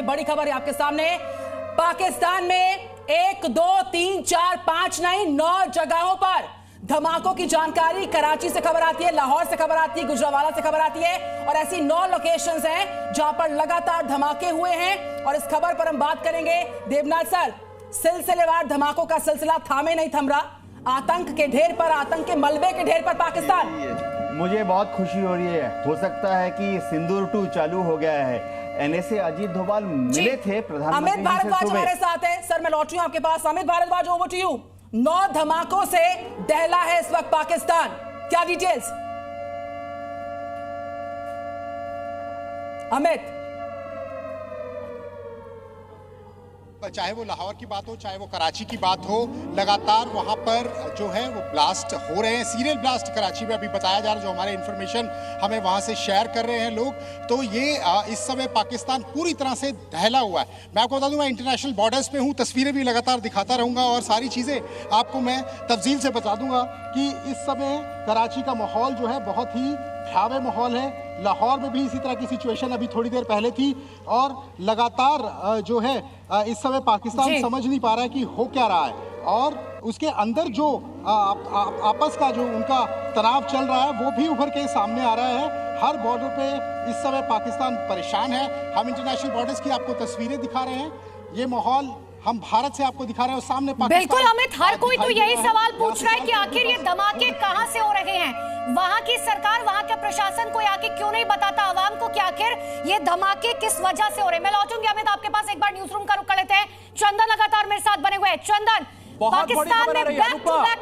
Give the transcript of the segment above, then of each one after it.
बड़ी खबर है आपके सामने। पाकिस्तान में 1 2 3 4 5 नहीं 9 जगहों पर धमाकों की जानकारी कराची से खबर आती है, लाहौर से खबर आती है, गुजरावाला से खबर आती है और ऐसी 9 लोकेशंस हैं जहां पर लगातार धमाके हुए हैं। और इस खबर पर हम बात करेंगे। देवनाथ सर, सिलसिलेवार धमाकों का सिलसिला थामे नहीं थम रहा। आतंक के ढेर पर, आतंक के मलबे के ढेर पर पाकिस्तान। मुझे बहुत खुशी हो रही है। हो सकता है कि सिंदूर 2 चालू हो गया है। एनएसए अजीत डोभाल मिले थे प्रधानमंत्री अमित भारद्वाज हमारे साथ है। सर मैं लौट रही हूं आपके पास। Amit Bhardwaj, over to you. 9 धमाकों से दहला है इस वक्त पाकिस्तान, क्या डिटेल्स? अमित, चाहे वो लाहौर की बात हो, चाहे वो कराची की बात हो, लगातार वहां पर जो है वो ब्लास्ट हो रहे हैं। सीरियल ब्लास्ट कराची में अभी बताया जा रहा है, जो हमारे इंफॉर्मेशन हमें वहां से शेयर कर रहे हैं लोग। तो ये इस समय पाकिस्तान पूरी तरह से दहला हुआ है। मैं आपको बता दूं, मैं इंटरनेशनल बॉर्डर्स पे हूं, तस्वीरें भी लगातार दिखाता रहूंगा और सारी चीजें आपको मैं तफसील से बता दूंगा कि इस समय कराची का माहौल जो है बहुत ही भयावह माहौल है। लाहौर में भी इसी तरह की सिचुएशन अभी थोड़ी देर पहले थी और लगातार जो है इस समय पाकिस्तान समझ नहीं पा रहा है कि हो क्या रहा है और उसके अंदर जो आपस का जो उनका तनाव चल रहा है वो भी उभर के सामने आ रहा है। हर बॉर्डर पे इस समय पाकिस्तान परेशान है। हम इंटरनेशनल बॉर्डर्स की आपको तस्वीरें दिखा रहे हैं। ये माहौल हम भारत से आपको दिखा रहे हैं और सामने पाकिस्तान। बिल्कुल अमित, हर कोई तो यही सवाल पूछ रहा है कि आखिर ये धमाके कहां से हो रहे हैं। वहां की सरकार, वहां के प्रशासन को आके क्यों नहीं बताता आवाम को कि आखिर ये धमाके किस वजह से हो रहे हैं। मैं लौटूंगी अमित आपके पास, एक बार न्यूज रूम का रुख कर लेते हैं। चंदन लगातार मेरे साथ बने हुए हैं। चंदन, बहुत बड़ी खबर आ रही है,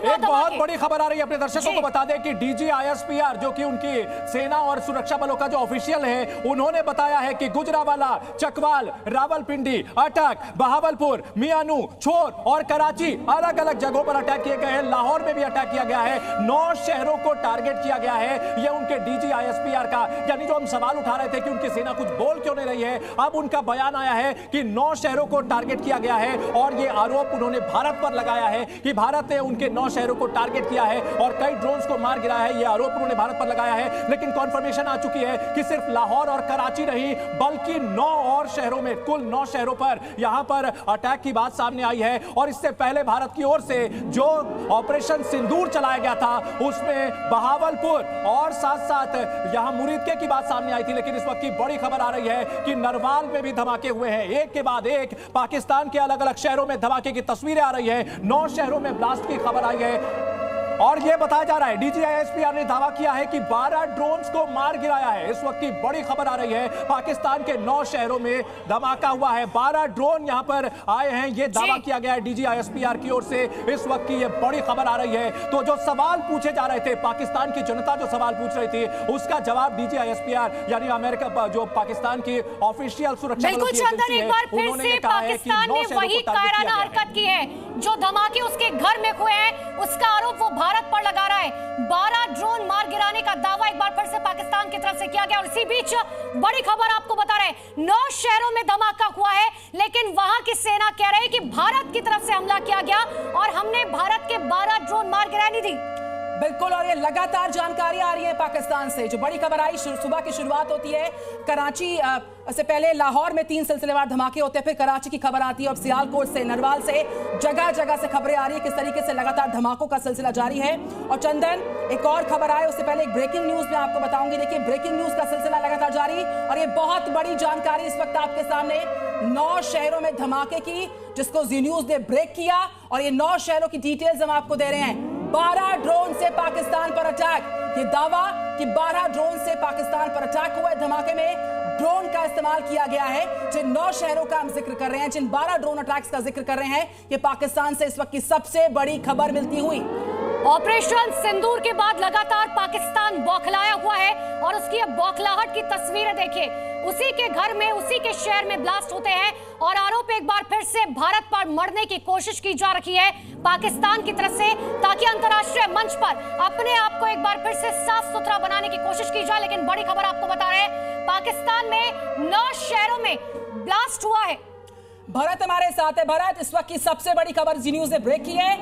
एक बहुत बड़ी खबर आ रही है। अपने दर्शकों को बता दें कि डीजी आईएसपीआर, जो कि उनकी सेना और सुरक्षा बलों का जो ऑफिशियल है, उन्होंने बताया है कि गुजरावाला, चकवाल, रावलपिंडी, अटक, बहावलपुर, मियानू, छोर और कराची अलग अलग जगहों पर अटैक किए गए हैं। लाहौर में भी अटैक किया गया है। 9 शहरों को टारगेट किया गया है। यह उनके डीजी आईएसपीआर का, यानी जो हम सवाल उठा रहे थे कि उनकी सेना कुछ बोल क्यों नहीं रही है, अब उनका बयान आया है कि 9 शहरों को टारगेट किया गया है और यह आरोप उन्होंने भारत पर लगाया है कि भारत ने उनके 9 शहरों को टारगेट किया है और कई ड्रोन्स को मार गिराया है। यह आरोप उन्होंने भारत पर लगाया है। लेकिन कॉन्फर्मेशन आ चुकी है कि सिर्फ लाहौर और कराची नहीं बल्कि 9 और शहरों में, कुल 9 शहरों पर यहां पर अटैक की बात सामने आई है। और इससे पहले भारत की ओर से जो ऑपरेशन सिंदूर चलाया गया था उसमें बहावलपुर और साथ साथ यहां मुरीदके की बात सामने आई थी। लेकिन इस वक्त की बड़ी खबर आ रही है कि नरवाल में भी धमाके हुए हैं। एक के बाद एक पाकिस्तान के अलग अलग शहरों में धमाके की तस्वीरें आ रही है। 9 शहरों में ब्लास्ट की खबर आई है और यह बताया जा रहा है, डीजी आईएसपीआर ने दावा किया है कि 12 ड्रोन्स को मार गिराया है। इस वक्त की बड़ी खबर आ रही है, पाकिस्तान के 9 शहरों में धमाका हुआ है। 12 ड्रोन यहां पर आए हैं, यह दावा किया गया है डीजी आईएसपीआर की ओर से। इस वक्त की यह बड़ी खबर आ रही है। तो जो सवाल पूछे जा रहे थे, पाकिस्तान की जनता जो सवाल पूछ रही थी, उसका जवाब डीजी आईएसपीआर यानी अमेरिका, जो पाकिस्तान की ऑफिशियल सुरक्षा बिल्कुल चंदन, एक बार फिर से पाकिस्तान ने वही कायराना हरकत की है। जो धमाके उसके घर में हुए हैं उसका आरोप वो भारत पर लगा रहा है। 12 ड्रोन मार गिराने का दावा एक बार फिर से पाकिस्तान की तरफ से किया गया। और इसी बीच बड़ी खबर आपको बता रहे हैं, 9 शहरों में धमाका हुआ है लेकिन वहां की सेना कह रही है कि भारत की तरफ से हमला किया गया और हमने भारत के 12 ड्रोन मार गिराने दी। बिल्कुल, और ये लगातार जानकारी आ रही है पाकिस्तान से। जो बड़ी खबर आई, सुबह की शुरुआत होती है कराची से पहले लाहौर में 3 सिलसिलेवार धमाके होते हैं, फिर कराची की खबर आती है और सियालकोट से, नरवाल से, जगह जगह से खबरें आ रही है किस तरीके से लगातार धमाकों का सिलसिला जारी है। और चंदन, एक और खबर आए उससे पहले एक ब्रेकिंग न्यूज में आपको बताऊंगी। देखिए, ब्रेकिंग न्यूज का सिलसिला लगातार जारी और ये बहुत बड़ी जानकारी इस वक्त आपके सामने। 9 शहरों में धमाके की, जिसको जी न्यूज ने ब्रेक किया और ये 9 शहरों की डिटेल्स हम आपको दे रहे हैं। 12 ड्रोन से पाकिस्तान पर अटैक, ये दावा कि 12 ड्रोन से पाकिस्तान पर अटैक हुआ है। धमाके में ड्रोन का इस्तेमाल किया गया है। जिन 9 शहरों का हम जिक्र कर रहे हैं, जिन 12 ड्रोन अटैक्स का जिक्र कर रहे हैं, ये पाकिस्तान से इस वक्त की सबसे बड़ी खबर मिलती हुई। ऑपरेशन सिंदूर के बाद लगातार पाकिस्तान बौखलाया हुआ है और उसकी बौखलाहट की तस्वीरें देखिए। उसी के घर में, उसी के शहर में ब्लास्ट होते हैं और आरोप एक बार फिर से भारत पर मढ़ने की कोशिश की जा रही है पाकिस्तान की तरफ से, ताकि अंतर्राष्ट्रीय मंच पर अपने आप को एक बार फिर से साफ सुथरा बनाने की कोशिश की जाए। लेकिन बड़ी खबर आपको बता रहे हैं, पाकिस्तान में 9 शहरों में ब्लास्ट हुआ है। भरत हमारे साथ है। भरत, इस वक्त की सबसे बड़ी खबर जी न्यूज ने ब्रेक की है।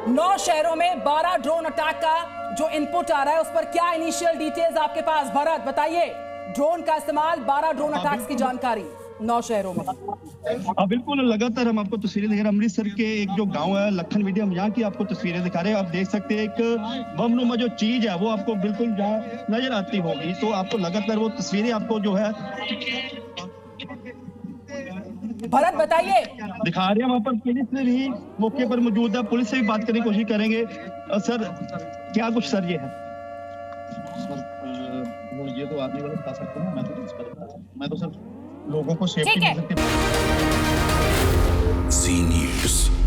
9 शहरों में 12 ड्रोन अटैक का जो इनपुट आ रहा है, उस पर क्या इनिशियल डिटेल्स आपके पास? भरत बताइए, ड्रोन का इस्तेमाल, 12 ड्रोन अटैक्स की जानकारी। 9 शहरों में। बिल्कुल, लगातार हम आपको तस्वीरें दिखा रहे हैं। अमृतसर के एक जो गांव है लखन विडी, हम यहाँ की आपको तस्वीरें दिखा रहे हैं। आप देख सकते हैं एक बमनुमा जो चीज है वो आपको बिल्कुल जहाँ नजर आती होगी, तो आपको लगातार वो तस्वीरें आपको जो है भरत बताइए। दिखा रहे हैं। वहाँ पर पुलिस में भी मौके पर मौजूद है, पुलिस से भी बात करने की कोशिश करेंगे। सर क्या कुछ सर ये है? ये तो आदमी वाला बता सकते हैं, मैं तो सर लोगों को सेफ्टी ठीक है। ज़ी न्यूज़।